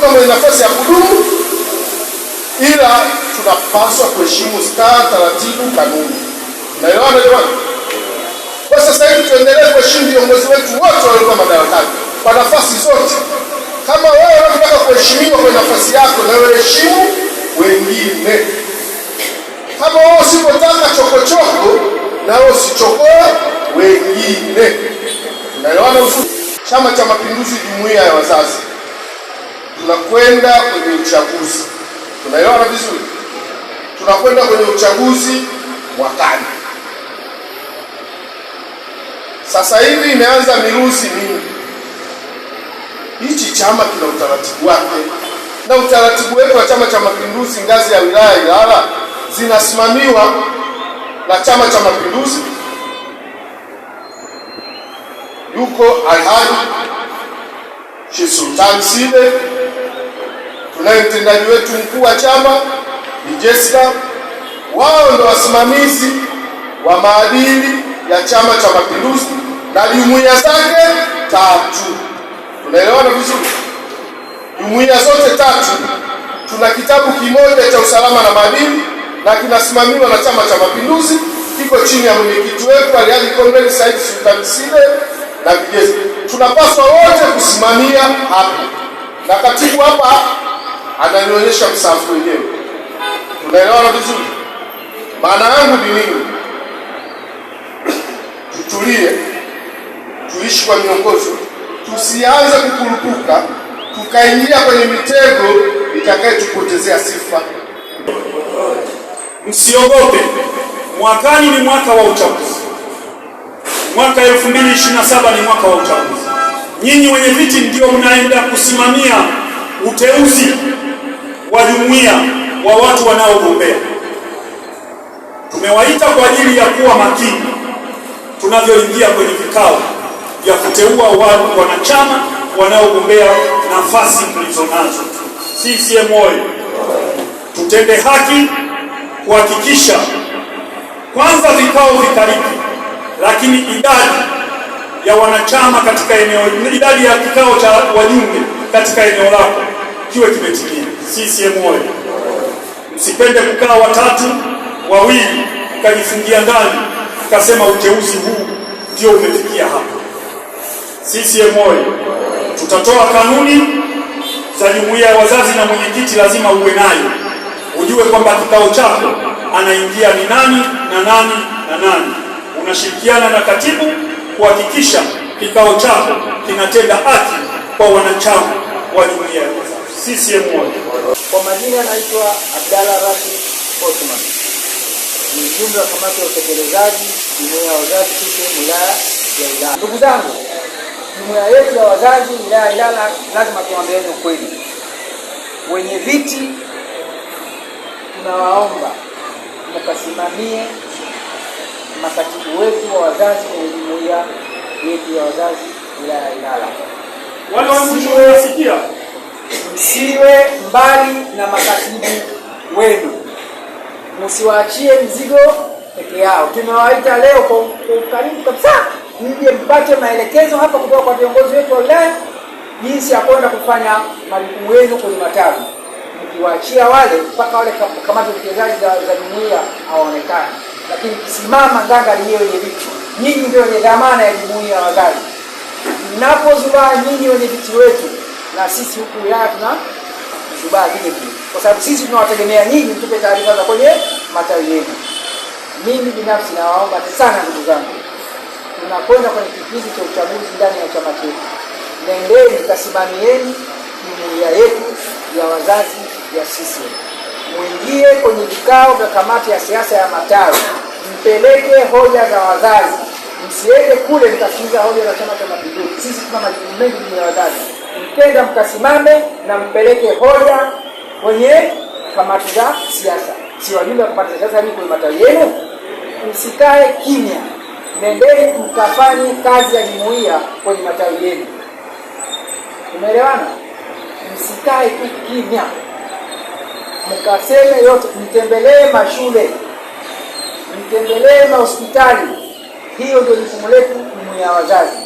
hakuna mwenye nafasi ya kudumu, ila tunapaswa kuheshimu taratibu, kanuni. Naelewana jamani? Kwa sasa hivi tuendelee kuheshimu viongozi wetu wote waliokuwa madarakani kwa nafasi zote. Kama wewe unataka kuheshimiwa kwa nafasi yako, na wewe heshimu wengine. Kama wewe usipotaka chokochoko, na wewe usichokoe wengine. Naelewana uzuri? Chama cha Mapinduzi, jumuiya ya wazazi, tunakwenda kwenye uchaguzi. Tunaelewana vizuri? Tunakwenda kwenye uchaguzi mwakani. Sasa hivi imeanza miruzi mingi. Hichi chama kina utaratibu wake, na utaratibu wetu wa Chama cha Mapinduzi ngazi ya wilaya Ilala zinasimamiwa na Chama cha Mapinduzi. Yuko Alhaji Sheikh Sultan Sile, tunaye mtendaji wetu mkuu wa chama ni Jessica. Wao ndio wasimamizi wa maadili ya Chama cha Mapinduzi na jumuiya zake tatu. Tunaelewana vizuri? Jumuiya zote tatu tuna kitabu kimoja cha usalama na maadili, na kinasimamiwa na Chama cha Mapinduzi, kiko chini ya mwenyekiti wetu Alhaji Comrade Said Sultan Sile na vigezo. Tunapaswa wote kusimamia hapa, na katibu hapa ananionyesha msafu wenyewe. Tunaelewana vizuri? Maana yangu ni nini? Tutulie, tuishi kwa miongozo, tusianze kukurupuka tukaingia kwenye mitego itakayotupotezea sifa. Msiogope, mwakani ni mwaka wa uchaguzi. Mwaka 2027 ni mwaka wa uchaguzi. Nyinyi wenye viti ndio mnaenda kusimamia uteuzi wa jumuiya wa watu wanaogombea. Tumewaita kwa ajili ya kuwa makini tunavyoingia kwenye vikao vya kuteua wanachama wanaogombea nafasi mlizonazo. CCM oyee! Tutende haki kuhakikisha kwanza vikao vikaribu, lakini idadi ya wanachama katika idadi ya kikao cha wajumbe katika eneo lako kiwe kimetimia. CCM oyee! Msipende kukaa watatu wawili mkajifungia ndani mkasema uteuzi huu ndio umefikia hapa. CCM oyee! Tutatoa kanuni za jumuiya ya wazazi, na mwenyekiti lazima uwe nayo, ujue kwamba kikao chako anaingia ni nani na nani na nani. Unashirikiana na katibu kuhakikisha kikao chako kinatenda haki kwa wanachama wa jumuiya ya wazazi. CCM oyee! Kwa majina naitwa Abdalla Rashid Osman, ni mjumbe wa kamati ya utekelezaji jumuiya ya wazazi CCM wilaya ya Ilala. Ndugu zangu, jumuiya yetu ya wazazi wilaya ya Ilala lazima tuambiane ukweli. Wenye viti tunawaomba mkasimamie makatibu wetu wa wazazi kwenye jumuiya yetu ya wazazi wilaya ya Ilala. Wale wanasikia, msiwe mbali na makatibu wenu, msiwaachie mzigo peke yao. Tumewaita leo kwa ukarimu kabisa, mje mpate maelekezo hapa kutoka kwa viongozi wetu wa wilaya jinsi ya kwenda kufanya majukumu yenu kwenye matawi. Mkiwaachia wale mpaka wale kamati ya utekelezaji za jumuiya hawaonekani, lakini kisimama nganga liye wenye viti, nyinyi ndio wenye dhamana ya jumuiya ya wazazi. Mnapozubaa nyinyi wenye viti wetu, na sisi huku wilaya tunazubaa vile vile, kwa sababu sisi tunawategemea nyinyi mtupe taarifa za kwenye matawi yenu. Mimi binafsi nawaomba sana ndugu zangu, tunakwenda kwenye kipindi cha uchaguzi ndani ya chama chetu. Nendeni kasimamieni jumuiya yetu ya wazazi ya CCM. Muingie kwenye vikao vya kamati ya siasa ya matawi, mpeleke hoja za wazazi. Msiende kule mkasikiliza hoja za Chama cha Mapinduzi. Sisi tuna majukumu mengi jumuiya ya wazazi. Mkenda mkasimame na mpeleke hoja kwenye kamati za siasa. Si wajumbe wa kamati za siasa ni kwenye matawi yenu. Msikae kimya. Nendeni mkafanye kazi ya jumuiya kwenye matawi yenu. Umeelewana? Msikae tu kimya. Mkaseme yote, mtembelee mashule, mtembelee mahospitali. Hiyo ndio jukumu letu jumuiya ya wazazi.